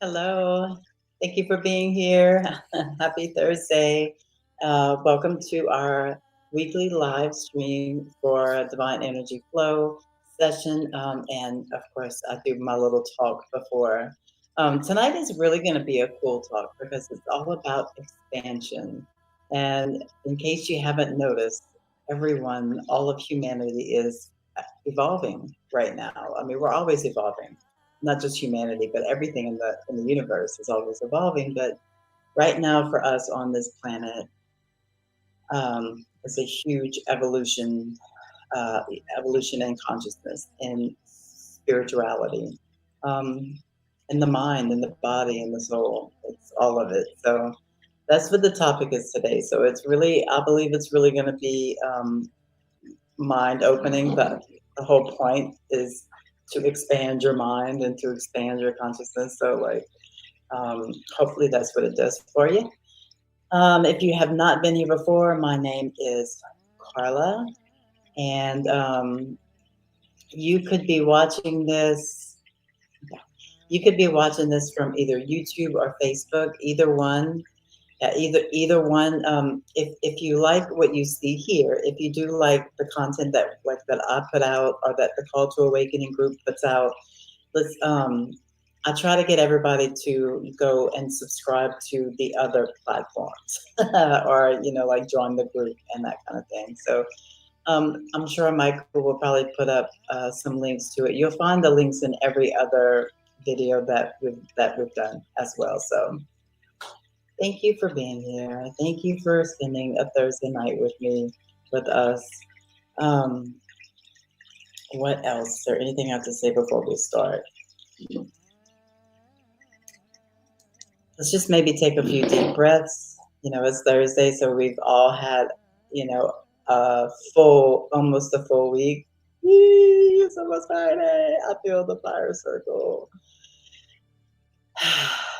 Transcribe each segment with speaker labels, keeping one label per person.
Speaker 1: Hello. Thank you for being here. Happy Thursday. Welcome to our weekly live stream for Divine Energy Flow session. And of course, I do my little talk before. Tonight is really going to be a cool talk because it's all about expansion. And in case you haven't noticed, everyone, all of humanity is evolving right now. I mean, we're always evolving, not just humanity, but everything in the universe is always evolving. But right now, for us on this planet, is a huge evolution in consciousness and spirituality, um, in the mind, in the body, in the soul. It's all of it. So that's what the topic is today. So it's really, I believe it's really going to be mind opening, but the whole point is to expand your mind and to expand your consciousness. So, like, hopefully, that's what it does for you. If you have not been here before, my name is Carla, and you could be watching this. You could be watching this from either YouTube or Facebook, either one. Yeah, either one. If you like what you see here, if you do like the content that I put out or that the Call to Awakening group puts out, let's I try to get everybody to go and subscribe to the other platforms or like join the group and that kind of thing. So I'm sure Michael will probably put up some links to it. You'll find the links in every other video that we've done as well. So thank you for being here. Thank you for spending a Thursday night with us. Um, what else? Is there anything I have to say before we start? Let's just maybe take a few deep breaths. It's Thursday, so we've all had, almost a full week. Yee, it's almost Friday. I feel the fire circle.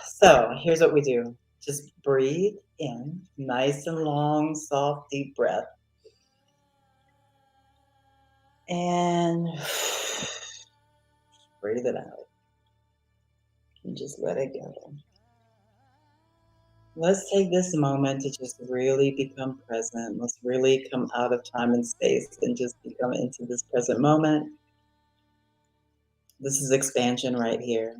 Speaker 1: So here's what we do. Just breathe in, nice and long, soft, deep breath. And breathe it out. And just let it go. Let's take this moment to just really become present. Let's really come out of time and space and just become into this present moment. This is expansion right here.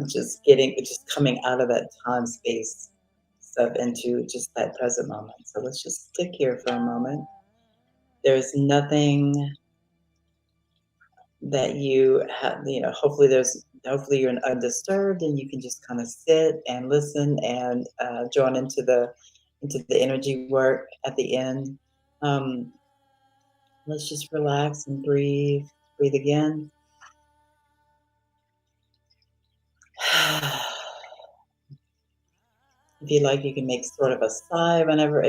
Speaker 1: just coming out of that time space stuff into just that present moment. So let's just stick here for a moment. There's nothing that you have, hopefully you're undisturbed and you can just kind of sit and listen and join into the energy work at the end. Um, let's just relax and breathe again. If you like, you can make sort of a sigh whenever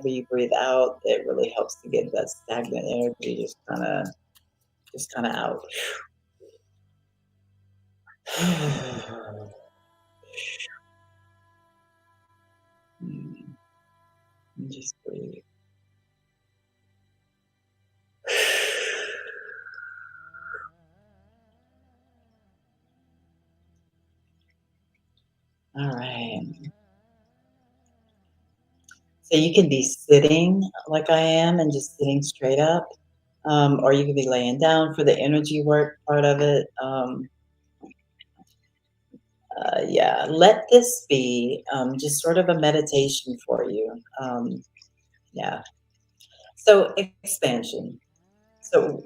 Speaker 1: you breathe out. It really helps to get that stagnant energy just kind of out. And just breathe. All right. So you can be sitting like I am and just sitting straight up, or you can be laying down for the energy work part of it. Yeah, let this be just sort of a meditation for you. Yeah. So expansion. So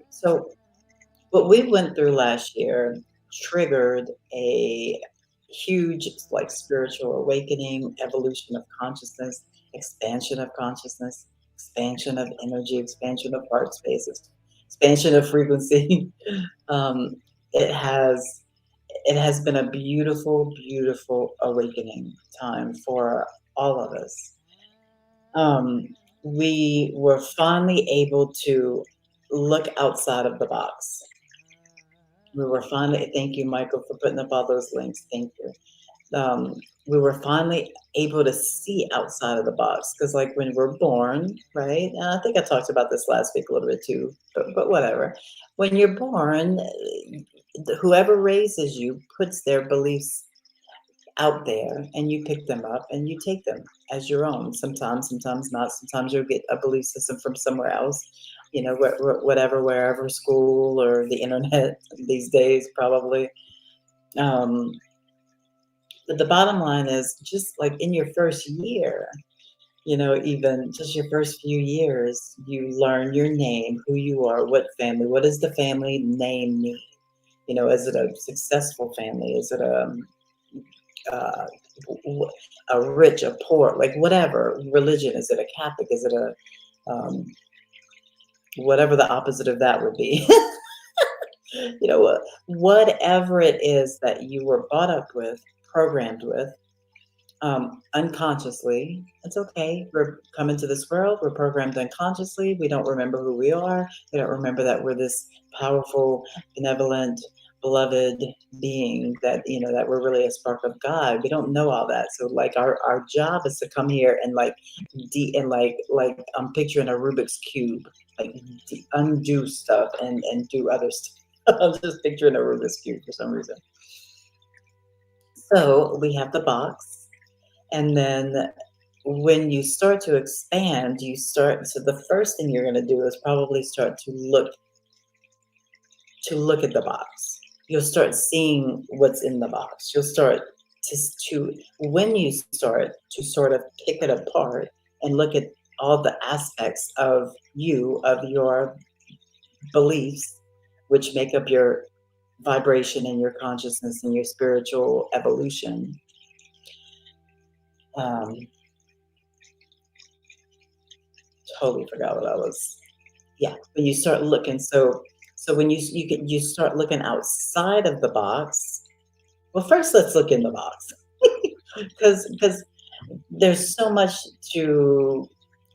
Speaker 1: what we went through last year triggered a huge like spiritual awakening, evolution of consciousness, expansion of consciousness, expansion of energy, expansion of heart spaces, expansion of frequency. um, it has it has been a beautiful, beautiful awakening time for all of us. Um, we were finally able to look outside of the box. We were finally, thank you, Michael, for putting up all those links. Thank you. We were finally able to see outside of the box because, like, when we're born, right? And I think I talked about this last week a little bit too, but whatever. When you're born, whoever raises you puts their beliefs out there, and you pick them up and you take them as your own. Sometimes not. Sometimes you'll get a belief system from somewhere else, whatever, wherever, school or the internet these days, probably. Um, but the bottom line is just like in your first year, even just your first few years, you learn your name, who you are, what family, what does the family name mean? Is it a successful family? Is it uh, a rich, a poor, like whatever religion? Is it a Catholic? Is it a um, whatever the opposite of that would be? Whatever it is that you were brought up with, programmed with, unconsciously. It's okay. We're coming to this world. We're programmed unconsciously. We don't remember who we are. We don't remember that we're this powerful, benevolent, beloved being that we're really a spark of God. We don't know all that. So like our job is to come here and like I'm picturing a Rubik's cube, like undo stuff and do other stuff. I'm just picturing a Rubik's cube for some reason. So we have the box. And then when you start to expand, so the first thing you're going to do is probably start to look at the box. You'll start seeing what's in the box. You'll start when you start to sort of pick it apart and look at all the aspects of your beliefs, which make up your vibration and your consciousness and your spiritual evolution. Um, Totally forgot what I was. Yeah, when you start looking, so when you start looking outside of the box. Well, first let's look in the box, because there's so much to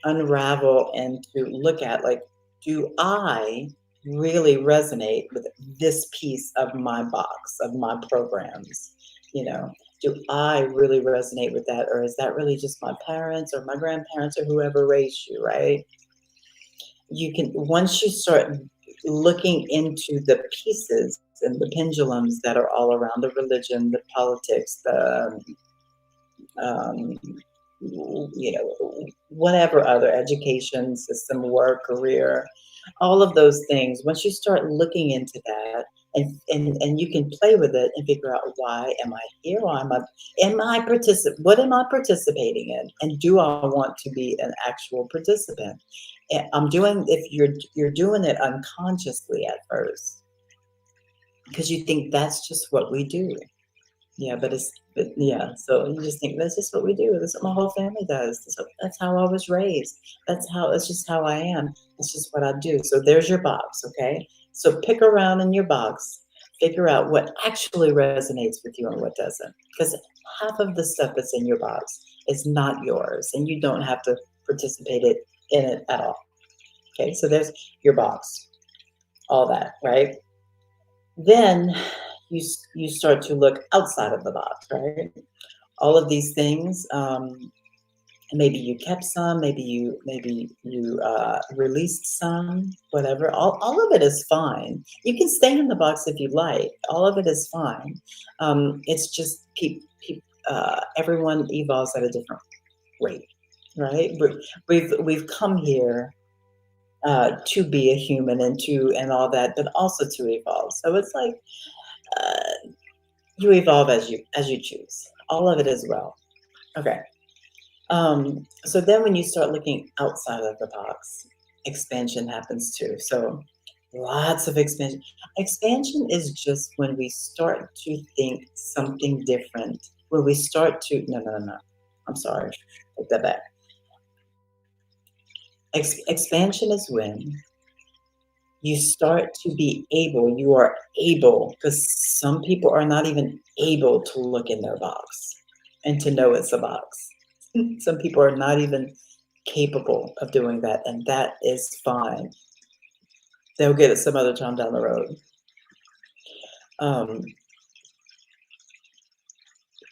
Speaker 1: unravel and to look at. Like, do I really resonate with this piece of my box of my programs? You know, do I really resonate with that, or is that really just my parents or my grandparents or whoever raised you, right? You can Once you start looking into the pieces and the pendulums that are all around the religion, the politics, the um, whatever other education system, work, career, all of those things. Once you start looking into that, and you can play with it and figure out, why am I here? Why what am I participating in? And do I want to be an actual participant? If you're doing it unconsciously at first, because you think that's just what we do. Yeah, but yeah, so you just think that's just what we do. That's what my whole family does. That's how I was raised. That's just how I am. That's just what I do. So there's your box, okay? So pick around in your box, figure out what actually resonates with you and what doesn't. Because half of the stuff that's in your box is not yours, and you don't have to participate in it at all. Okay, so there's your box, all that, right? Then you start to look outside of the box, right? All of these things. Maybe you kept some, maybe you released some, whatever. All of it is fine. You can stay in the box if you like. All of it is fine. It's just everyone evolves at a different rate, right? We've come here to be a human and all that, but also to evolve. So it's like uh, you evolve as you choose. All of it as well. Okay. So then when you start looking outside of the box, expansion happens too. So lots of expansion. Expansion is just when we start to think something different. When we start to no no no no. I'm sorry. Take that back. Expansion is when you are able, because some people are not even able to look in their box and to know it's a box. Some people are not even capable of doing that, and that is fine. They'll get it some other time down the road. Um,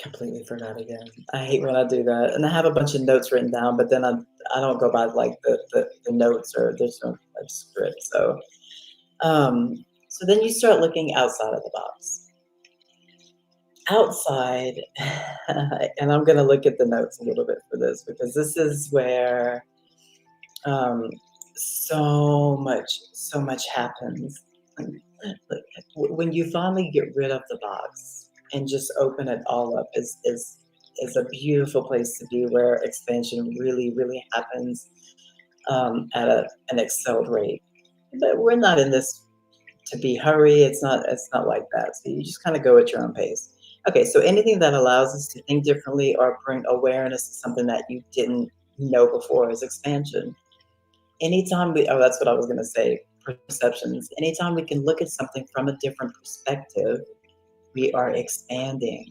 Speaker 1: Completely forgot again. I hate when I do that, and I have a bunch of notes written down, but then I don't go by like the notes, or there's no like script. So then you start looking outside of the box. outside, and I'm going to look at the notes a little bit for this because this is where um, so much happens. Like, when you finally get rid of the box and just open it all up is a beautiful place to be where expansion really happens at an excelled rate. But we're not in this to be hurry. It's not like that. So you just kind of go at your own pace. Okay, so anything that allows us to think differently or bring awareness to something that you didn't know before is expansion. Anytime we, oh, that's what I was going to say, perceptions. Anytime we can look at something from a different perspective, we are expanding.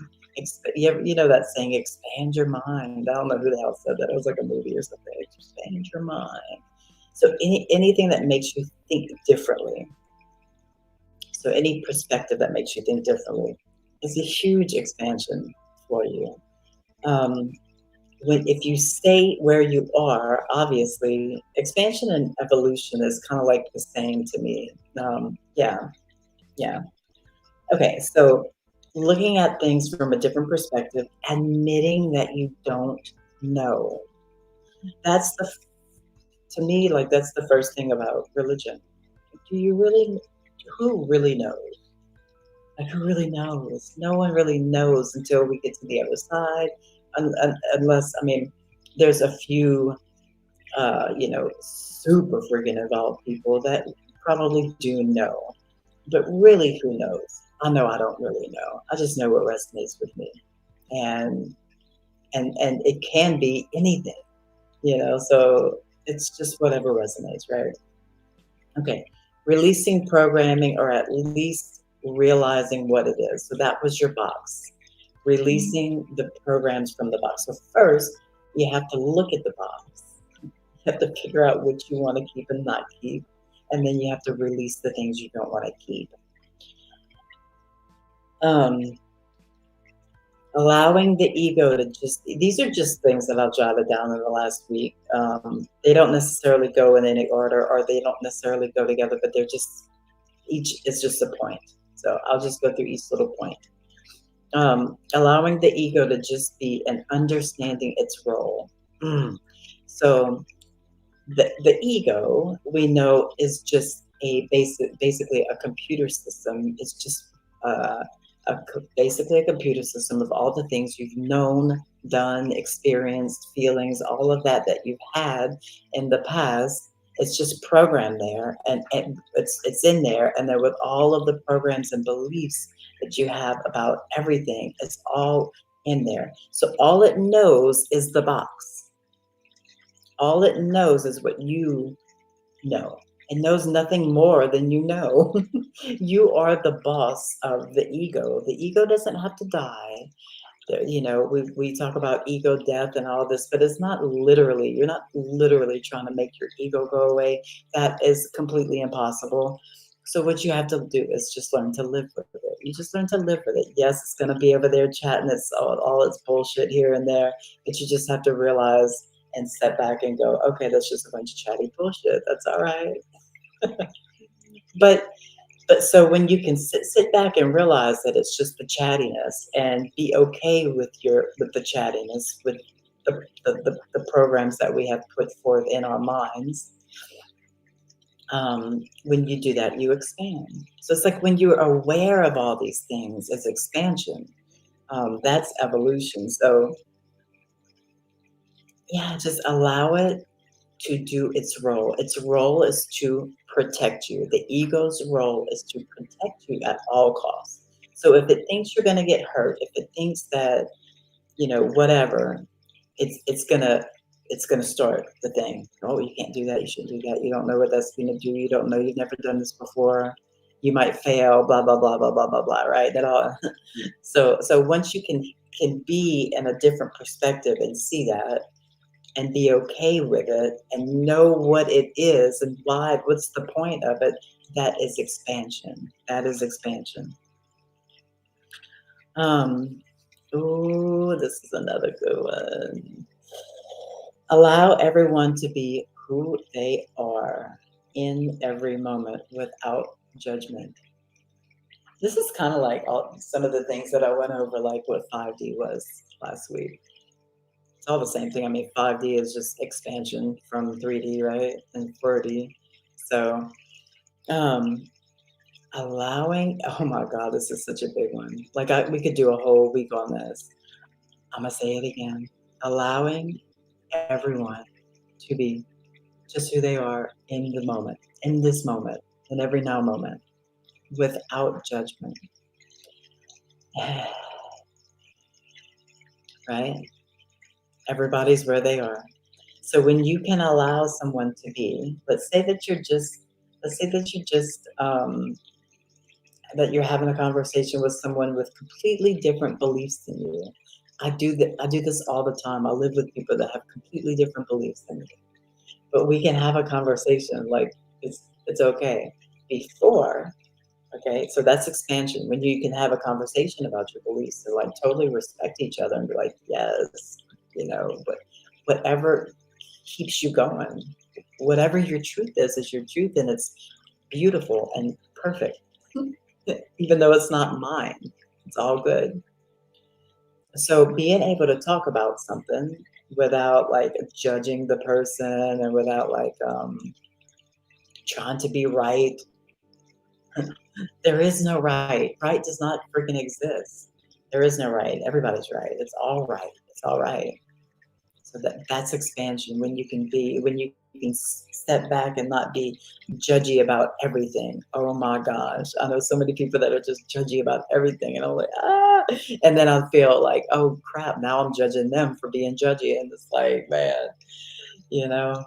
Speaker 1: You know that saying, expand your mind. I don't know who the hell said that. It was like a movie or something. Expand your mind. So anything that makes you think differently, so any perspective that makes you think differently is a huge expansion for you. Um, if you stay where you are, obviously, expansion and evolution is kind of like the same to me. Yeah, yeah. Okay, so looking at things from a different perspective, admitting that you don't know. That's to me, like, that's the first thing about religion. Do you really, who really knows? Like, who really knows? No one really knows until we get to the other side, unless, I mean, there's a few super freaking involved people that probably do know. But really, who knows? I know I don't really know. I just know what resonates with me. And and it can be anything. So it's just whatever resonates, right? Okay. Releasing programming or at least realizing what it is. So that was your box. Releasing the programs from the box. So first, you have to look at the box. You have to figure out what you want to keep and not keep. And then you have to release the things you don't want to keep. Um, Allowing the ego to these are just things that I've jotted down in the last week. They don't necessarily go in any order or they don't necessarily go together, but they're just, each is just a point. So I'll just go through each little point. Allowing the ego to just be and understanding its role. So the ego, we know, is just basically a computer system. It's just uh, basically a computer system of all the things you've known, done, experienced, feelings, all of that you've had in the past. It's just programmed there, and it's in there, and there with all of the programs and beliefs that you have about everything. It's all in there. So all it knows is the box. All it knows is what you know. It knows nothing more than you know. You are the boss of the ego. The ego doesn't have to die. We talk about ego death and all this, but it's not literally, you're not literally trying to make your ego go away. That is completely impossible. So what you have to do is just learn to live with it. You just learn to live with it. Yes, it's going to be over there chatting its all its bullshit here and there, but you just have to realize and step back and go, okay, that's just a bunch of chatty bullshit. That's all right. But so when you can sit back and realize that it's just the chattiness and be okay with the chattiness, with the programs that we have put forth in our minds, when you do that, you expand. So it's like when you're aware of all these things, it's expansion. That's evolution. So yeah, just allow it to do its role. Its role is to protect you. The ego's role is to protect you at all costs. So if it thinks you're going to get hurt, if it thinks that, whatever, it's gonna start the thing. Oh, you can't do that. You shouldn't do that. You don't know what that's going to do. You don't know. You've never done this before. You might fail. Blah blah blah blah blah blah blah. Right? That all. So once you can be in a different perspective and see that and be okay with it and know what it is and what's the point of it, that is expansion. That is expansion. Um, ooh, this is another good one. Allow everyone to be who they are in every moment without judgment. This is kind of like all some of the things that I went over, like what 5D was last week. It's all the same thing. I mean, 5D is just expansion from 3D, right? And 4D. So, um, allowing, oh my God, this is such a big one. Like, we could do a whole week on this. I'm gonna say it again. Allowing everyone to be just who they are in the moment, in this moment, in every now moment, without judgment, right? Everybody's where they are. So when you can allow someone to be, let's say that you just, that you're having a conversation with someone with completely different beliefs than you. I do this all the time. I live with people that have completely different beliefs than me, but we can have a conversation like it's okay. Before, okay, so that's expansion. When you can have a conversation about your beliefs and like totally respect each other and be like, yes, but whatever keeps you going, whatever your truth is your truth, and it's beautiful and perfect, even though it's not mine. It's all good. So being able to talk about something without like judging the person and without like trying to be right. There is no right. Right does not freaking exist. There is no right. Everybody's right. It's all right. It's all right. So that's expansion when you can step back and not be judgy about everything. Oh my gosh. I know so many people that are just judgy about everything and I'm like, ah, and then I feel like, oh crap, now I'm judging them for being judgy. And it's like, man, you know?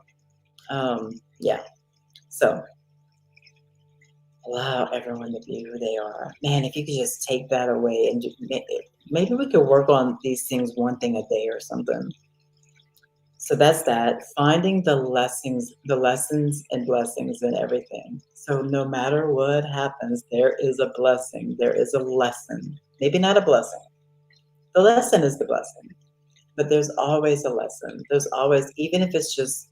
Speaker 1: Yeah. So allow everyone to be who they are. Man, if you could just take that away and maybe we could work on these things one thing a day or something. So that's that. Finding the lessons and blessings in everything. So no matter what happens, there is a blessing. There is a lesson. Maybe not a blessing. The lesson is the blessing, but there's always a lesson. There's always, even if it's just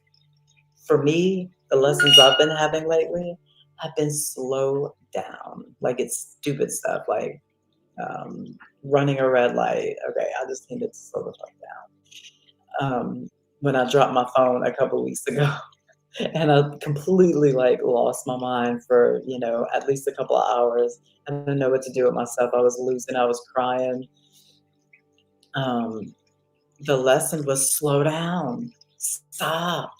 Speaker 1: for me, the lessons I've been having lately have been slow down. Like it's stupid stuff, like running a red light. Okay, I just need to slow the fuck down. When I dropped my phone a couple weeks ago, and I completely like lost my mind for at least a couple of hours. I didn't know what to do with myself. I was losing. I was crying. Um, the lesson was slow down, stop,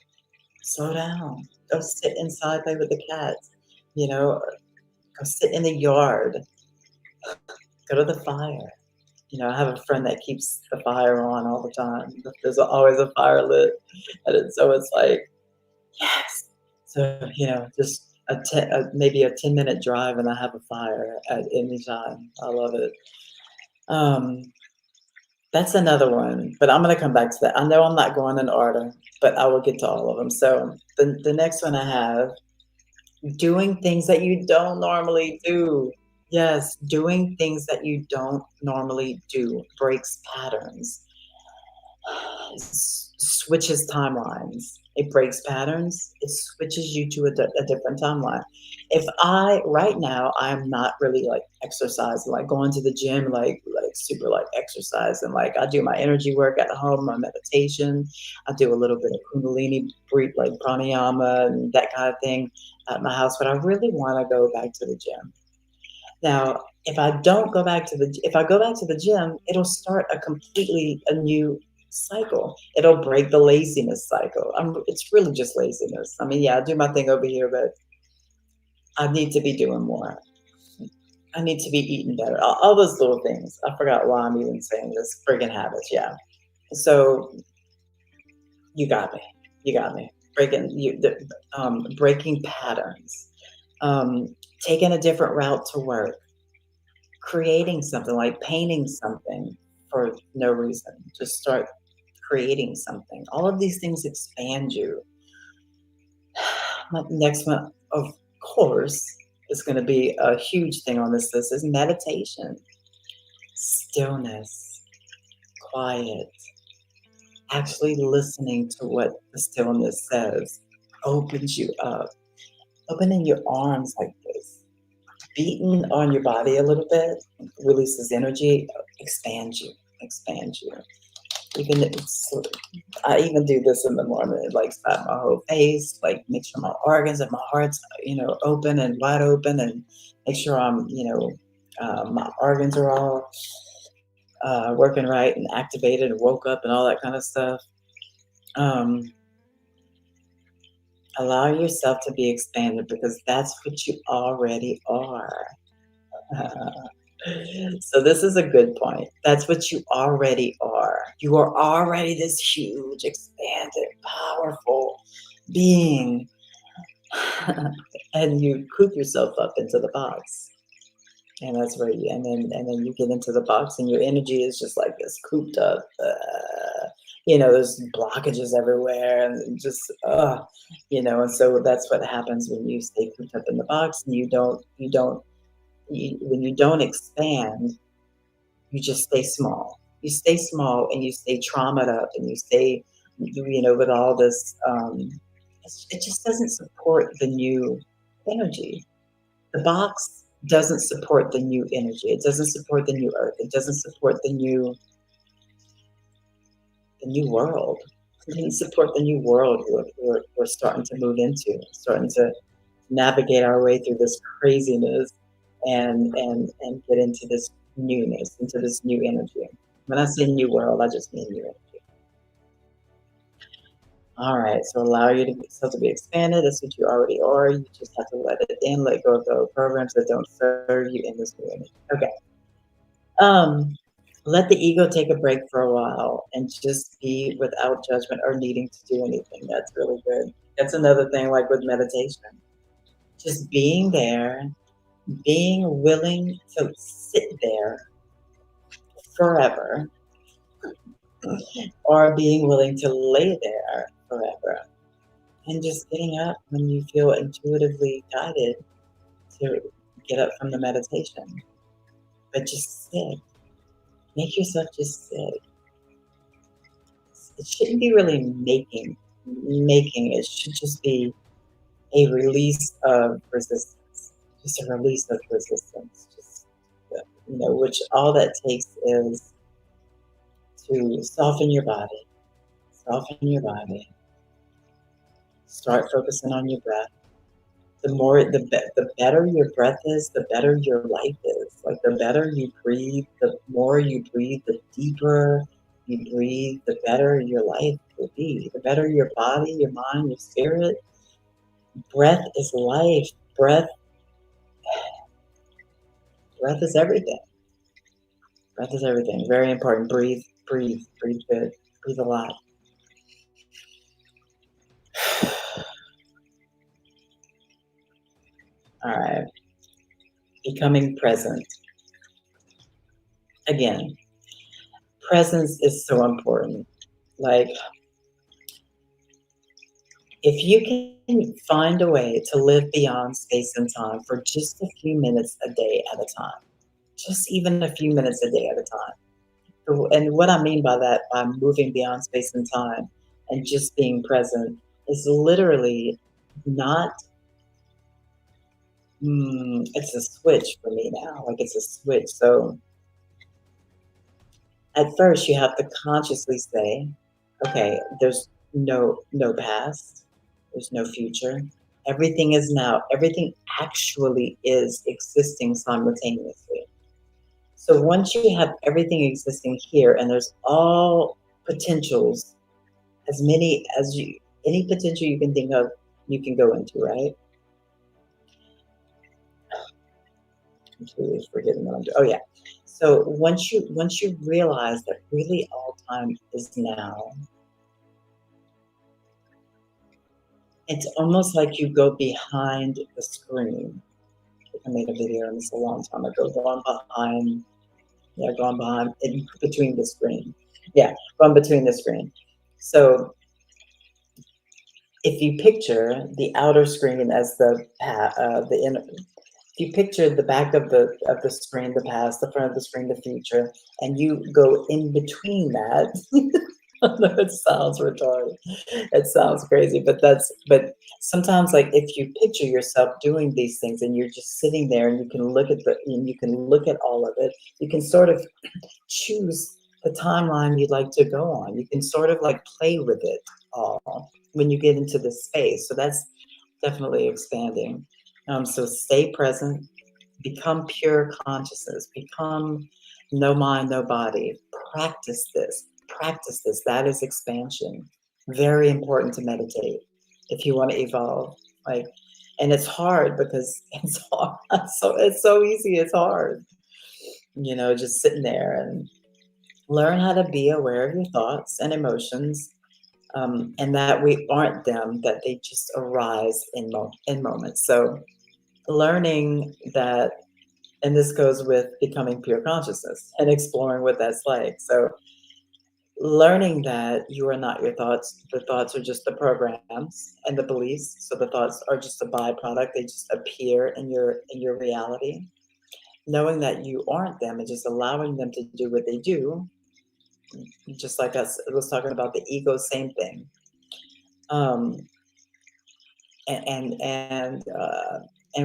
Speaker 1: slow down. Go sit inside, play with the cats. You know, go sit in the yard. Go to the fire. I have a friend that keeps the fire on all the time. There's always a fire lit, and so it's like, yes. So, just maybe a 10-minute drive, and I have a fire at any time. I love it. Um, that's another one, but I'm gonna come back to that. I know I'm not going in order, but I will get to all of them. So the next one I have, doing things that you don't normally do. Yes, doing things that you don't normally do breaks patterns. Switches timelines. It breaks patterns. It switches you to a different timeline. If right now, I'm not really like exercising, like going to the gym, like super like exercise, and like I do my energy work at home, my meditation. I do a little bit of Kundalini breathe, like pranayama and that kind of thing at my house. But I really want to go back to the gym. Now, if I go back to the gym, it'll start a new cycle. It'll break the laziness cycle. It's really just laziness. I mean, yeah, I do my thing over here, but I need to be doing more. I need to be eating better. All those little things. I forgot why I'm even saying this. Friggin' habits, yeah. So you got me. You got me. Breaking patterns. Taking a different route to work, creating something like painting something for no reason. Just start creating something. All of these things expand you. Next one, of course, is going to be a huge thing on this list is meditation, stillness, quiet, actually listening to what the stillness says opens you up, opening your arms like this. beating on your body a little bit releases energy, expands you, expands you. Even it's, I even do this in the morning, like slap my whole face, like make sure my organs and my heart's, open and wide open, and make sure my organs are all working right and activated and woke up and all that kind of stuff. Um, Allow yourself to be expanded because that's what you already are. So this is a good point. That's what you already are. You are already this huge, expanded, powerful being. And you coop yourself up into the box. And that's where and then you get into the box and your energy is just like this cooped up. There's blockages everywhere and just and so that's what happens when you stay cooped up in the box and when you don't expand, you just stay small. You stay small and you stay traumatized up and you stay, with all this. It just doesn't support the new energy. The box doesn't support the new energy. It doesn't support the new earth. It doesn't support the new world. It doesn't support the new world we're starting to move into, starting to navigate our way through this craziness and get into this newness, into this new energy. When I say new world, I just mean new energy. All right, so allow yourself to be expanded. That's what you already are. You just have to let it in, let go of the programs that don't serve you in this new energy. Okay. Um, Let the ego take a break for a while and just be without judgment or needing to do anything. That's really good. That's another thing, like with meditation. Just being there, being willing to sit there forever, or being willing to lay there forever, and just getting up when you feel intuitively guided to get up from the meditation. But just sit. Make yourself just sit. It shouldn't be really making. It should just be a release of resistance. Just a release of resistance. Just which all that takes is to soften your body. Soften your body. Start focusing on your breath. The better your breath is, the better your life is. Like the better you breathe, the more you breathe, the deeper you breathe, the better your life will be. The better your body, your mind, your spirit. Breath is life. Breath is everything. Breath is everything. Very important. Breathe, breathe, breathe good. Breathe a lot. All right. Becoming present. Again, presence is so important. Like, if you can find a way to live beyond space and time for just a few minutes a day at a time, just even a few minutes a day at a time. And what I mean by that, by moving beyond space and time and just being present, is literally not, it's a switch for me now. Like it's a switch. So at first, you have to consciously say, okay, there's no past, there's no future. Everything is now. Everything actually is existing simultaneously. So once you have everything existing here, and there's all potentials, as many as any potential you can think of, you can go into, right? I'm totally forgetting what I'm doing. Oh yeah. So once you realize that really all time is now, it's almost like you go behind the screen. I made a video on this a long time ago, going behind, in between the screen. Yeah, going between the screen. So if you picture the outer screen as the inner, if you picture the back of the screen, the past, the front of the screen, the future, and you go in between that, It sounds retarded. It sounds crazy, but sometimes, like, if you picture yourself doing these things and you're just sitting there and you can look at all of it, you can sort of choose the timeline you'd like to go on. You can sort of like play with it all when you get into this space. So that's definitely expanding. So stay present, become pure consciousness, become no mind, no body. Practice this. Practice this. That is expansion. Very important to meditate if you want to evolve. Like, and it's hard because it's hard. So it's so easy. It's hard. Just sitting there and learn how to be aware of your thoughts and emotions, and that we aren't them, that they just arise in moments. So learning that, and this goes with becoming pure consciousness and exploring what that's like. So learning that you are not your thoughts. The thoughts are just the programs and the beliefs. So the thoughts are just a byproduct. They just appear in your reality. Knowing that you aren't them and just allowing them to do what they do, just like us was talking about the ego, same thing. Um, and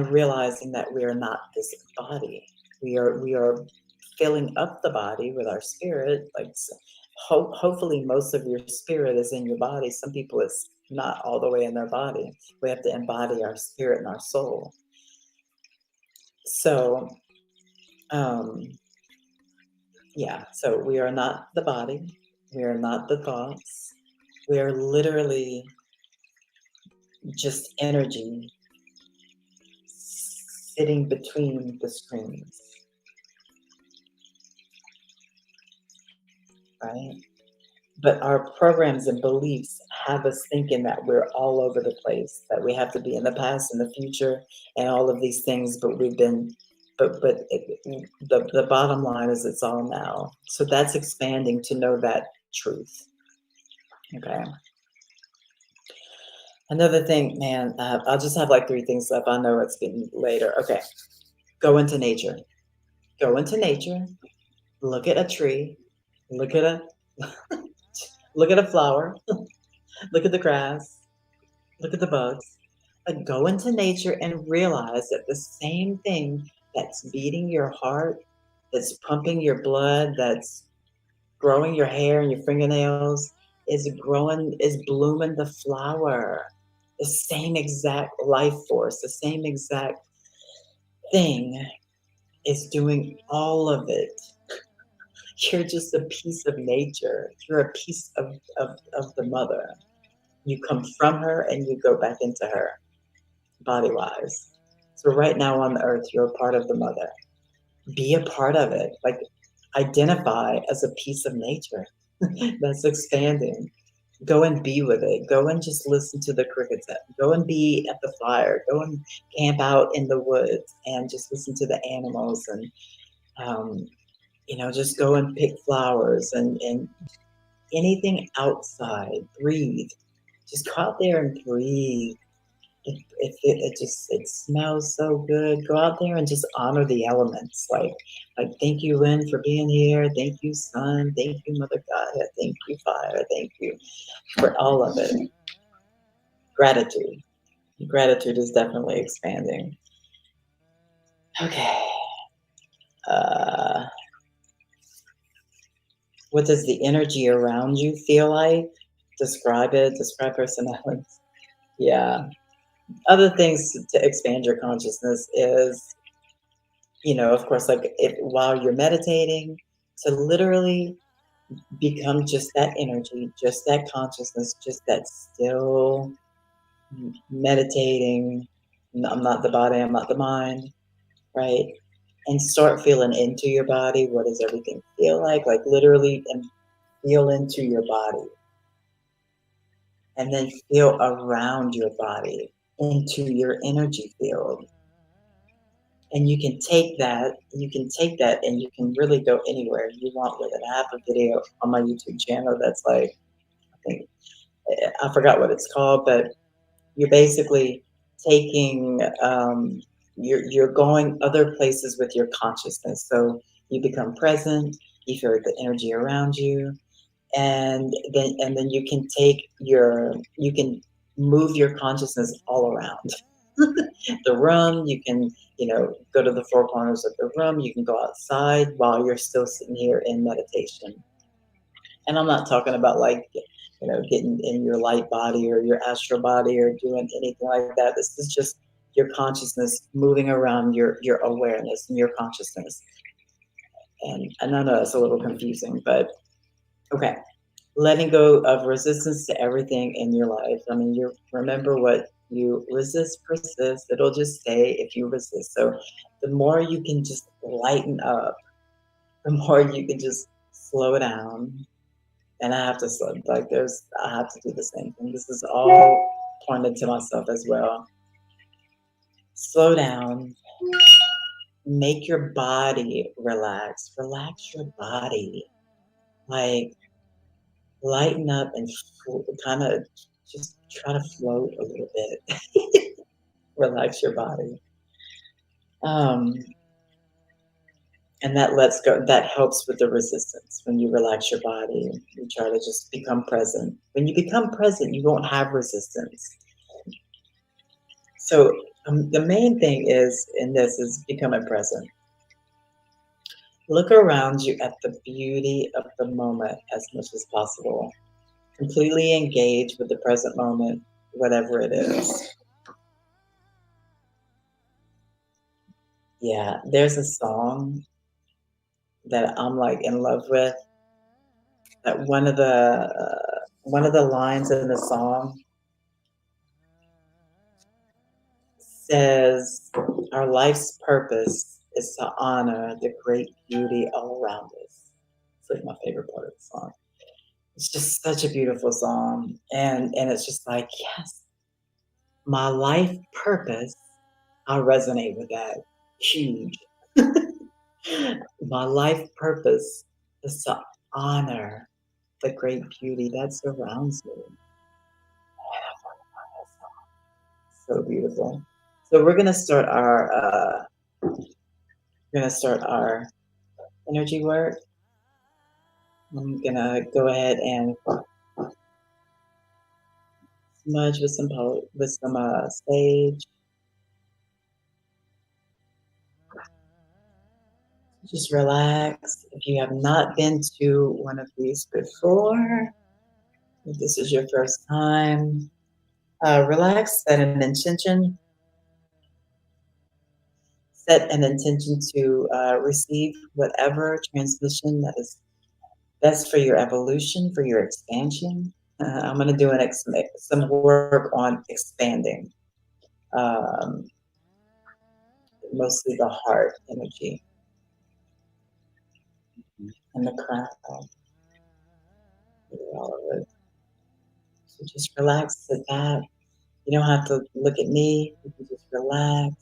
Speaker 1: realizing that we are not this body. We are filling up the body with our spirit. Like, hopefully, most of your spirit is in your body. Some people, it's not all the way in their body. We have to embody our spirit and our soul. So, um, yeah. So we are not the body. We are not the thoughts. We are literally just energy sitting between the screens, right? But our programs and beliefs have us thinking that we're all over the place, that we have to be in the past and the future and all of these things, but the bottom line is it's all now. So that's expanding to know that truth. Okay. Another thing, man, I'll just have like three things left. I know it's getting later. Okay. Go into nature. Go into nature. Look at a tree. Look at a look at a flower. Look at the grass. Look at the bugs. Like, go into nature and realize that the same thing that's beating your heart, that's pumping your blood, that's growing your hair and your fingernails, is blooming the flower. The same exact life force, the same exact thing is doing all of it. You're just a piece of nature. You're a piece of the mother. You come from her and you go back into her, body wise. So right now on the earth, you're a part of the mother. Be a part of it. Like, identify as a piece of nature that's expanding. Go and be with it. Go and just listen to the crickets. Go and be at the fire. Go and camp out in the woods and just listen to the animals, and um, just go and pick flowers and anything outside. Breathe. Just go out there and breathe. It smells so good. Go out there and just honor the elements. Like, thank you, Lynn, for being here. Thank you, sun. Thank you, Mother God. Thank you, fire. Thank you for all of it. Gratitude. Gratitude is definitely expanding. Okay. Uh, what does the energy around you feel like? Describe it. Describe personality. Yeah. Other things to expand your consciousness is, of course, like, while you're meditating, to literally become just that energy, just that consciousness, just that still meditating. I'm not the body, I'm not the mind, right? And start feeling into your body. What does everything feel like? Like, literally, and feel into your body, and then feel around your body into your energy field. And you can take that and you can really go anywhere you want with it. I have a video on my YouTube channel that's like, I think, I forgot what it's called, but you're basically taking, you're going other places with your consciousness. So you become present, you feel the energy around you, and then you can move your consciousness all around the room. You can, go to the four corners of the room. You can go outside while you're still sitting here in meditation. And I'm not talking about like, getting in your light body or your astral body or doing anything like that. This is just your consciousness moving around your awareness and your consciousness. And I know that's a little confusing, but okay. Letting go of resistance to everything in your life. I mean, you remember what you resist persists. It'll just stay if you resist. So the more you can just lighten up, the more you can just slow down. And I have to slow, like I have to do the same thing. This is all pointed to myself as well. Slow down, make your body relax. Relax your body. Like lighten up and kind of just try to float a little bit. Relax your body. Um, and that lets go, that helps with the resistance. When you relax your body, you try to just become present. When you become present, you won't have resistance. So the main thing is in this is becoming present. Look around you at the beauty of the moment as much as possible. Completely engage with the present moment, whatever it is. Yeah, there's a song that I'm like in love with. That one of the lines in the song says, "Our life's purpose is to honor the great beauty all around us." It's like my favorite part of the song. It's just such a beautiful song, and it's just like, yes, my life purpose. I resonate with that huge. My life purpose is to honor the great beauty that surrounds me. So beautiful. So we're gonna start our energy work. I'm gonna go ahead and smudge with some sage. Just relax. If you have not been to one of these before, if this is your first time, relax. Set an intention to receive whatever transmission that is best for your evolution, for your expansion. I'm going to do some work on expanding, um, mostly the heart energy and the crown. All of it. So just relax, sit back. You don't have to look at me. You can just relax.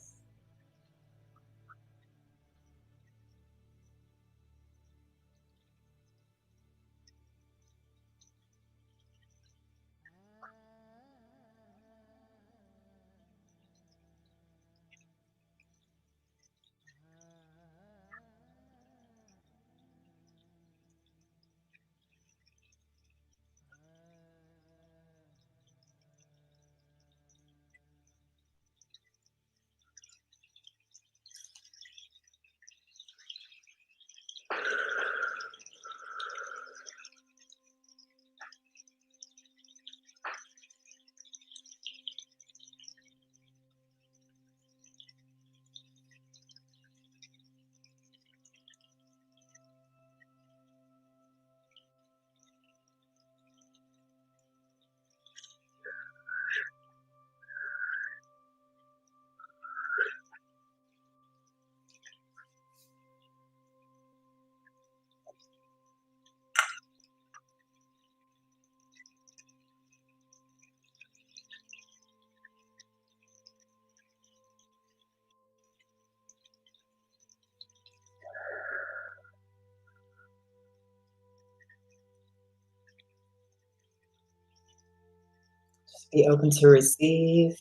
Speaker 1: Just be open to receive.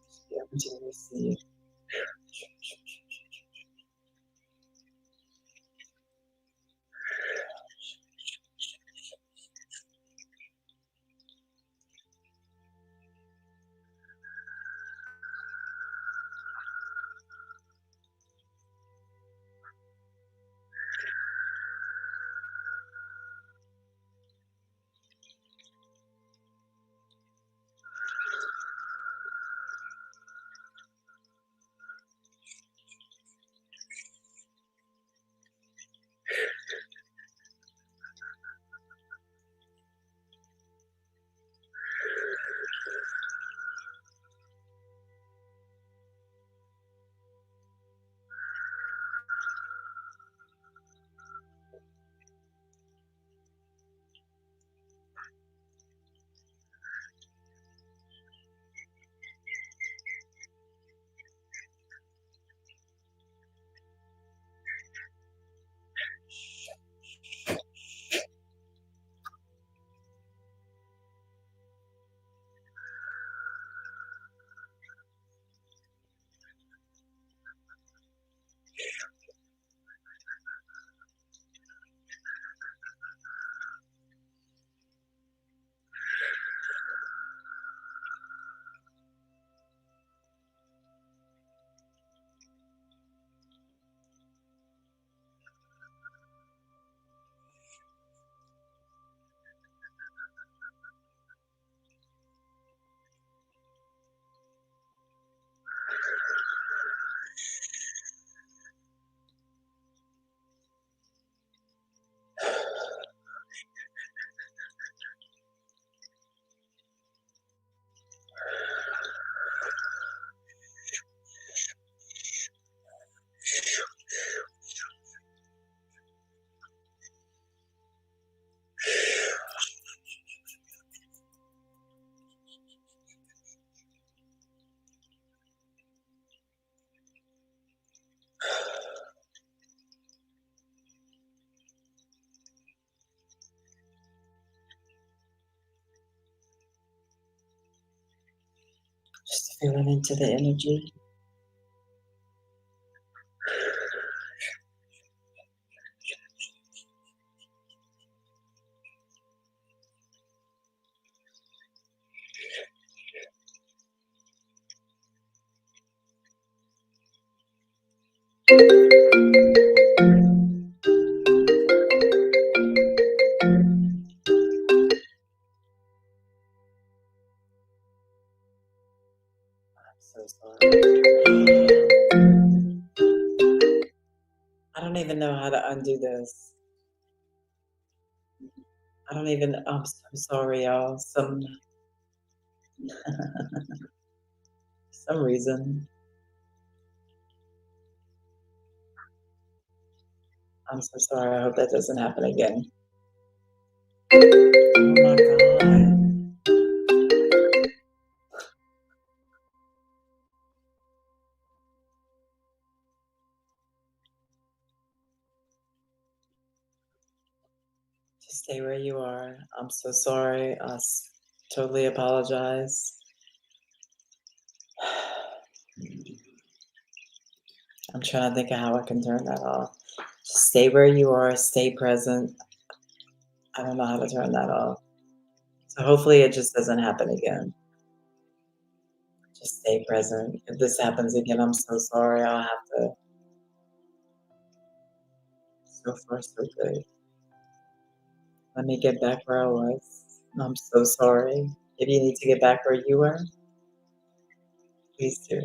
Speaker 1: Just be open to receive. Just feeling into the energy. I'm so sorry. I don't even know how to undo this. I don't even, I'm so sorry, y'all. Some reason. I'm so sorry. I hope that doesn't happen again. Oh my God. Just stay where you are. I'm so sorry. Totally apologize. I'm trying to think of how I can turn that off. Just stay where you are. Stay present. I don't know how to turn that off. So hopefully it just doesn't happen again. Just stay present. If this happens again, I'm so sorry. I'll have to. So far, so good. Let me get back where I was. I'm so sorry. If you need to get back where you were, please do.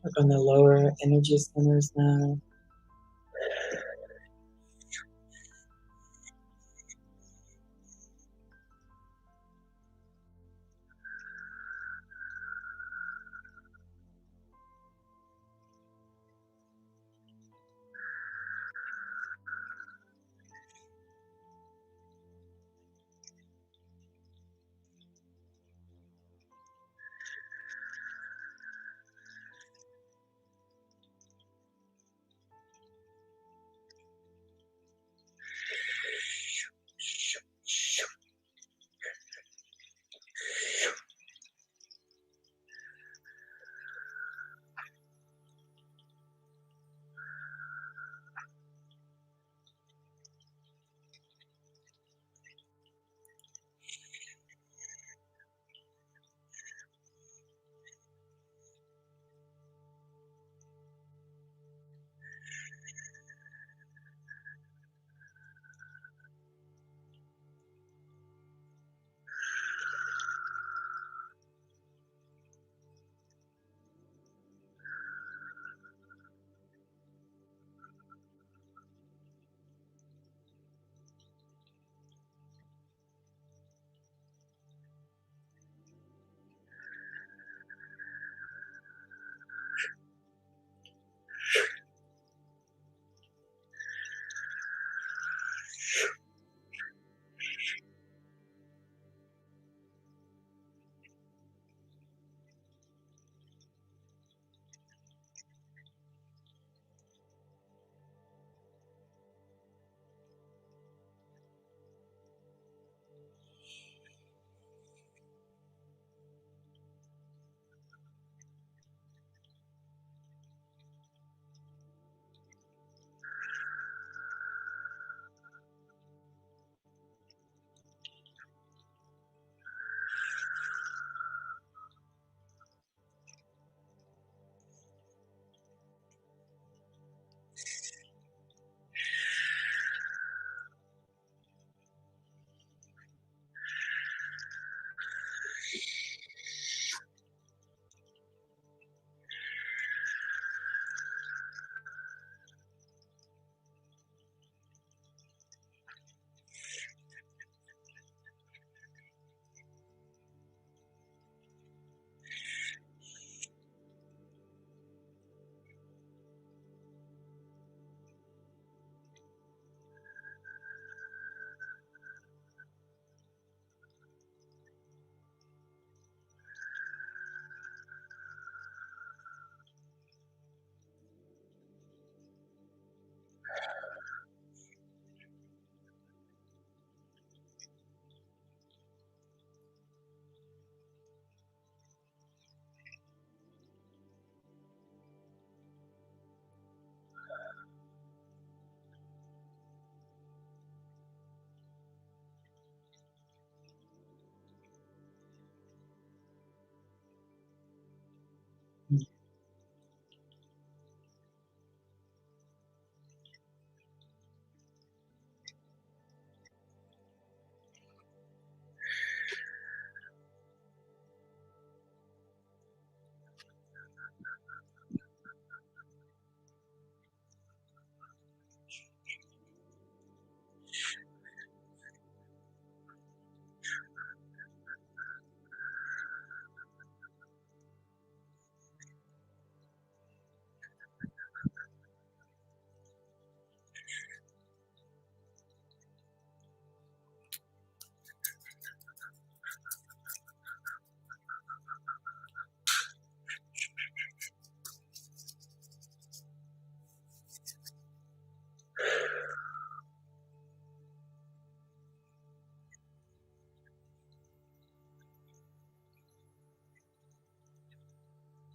Speaker 1: Work on the lower energy centers now.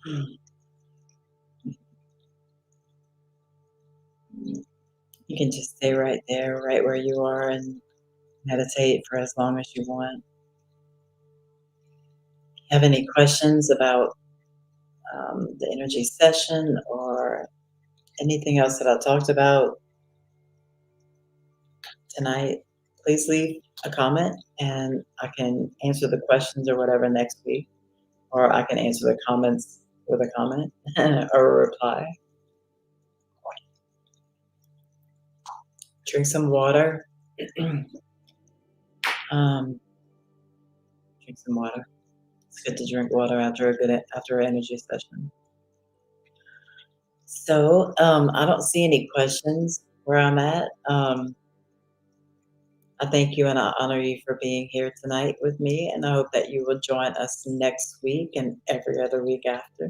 Speaker 1: You can just stay right there, right where you are, and meditate for as long as you want. Have any questions about the energy session or anything else that I talked about tonight? Please leave a comment and I can answer the questions or whatever next week, or I can answer the comments with a comment or a reply. Drink some water. um, drink some water. It's good to drink water after an energy session. So I don't see any questions where I'm at. I thank you and I honor you for being here tonight with me, and I hope that you will join us next week and every other week after.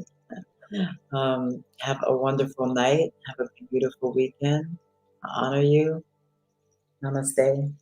Speaker 1: Have a wonderful night. Have a beautiful weekend. I honor you. Namaste.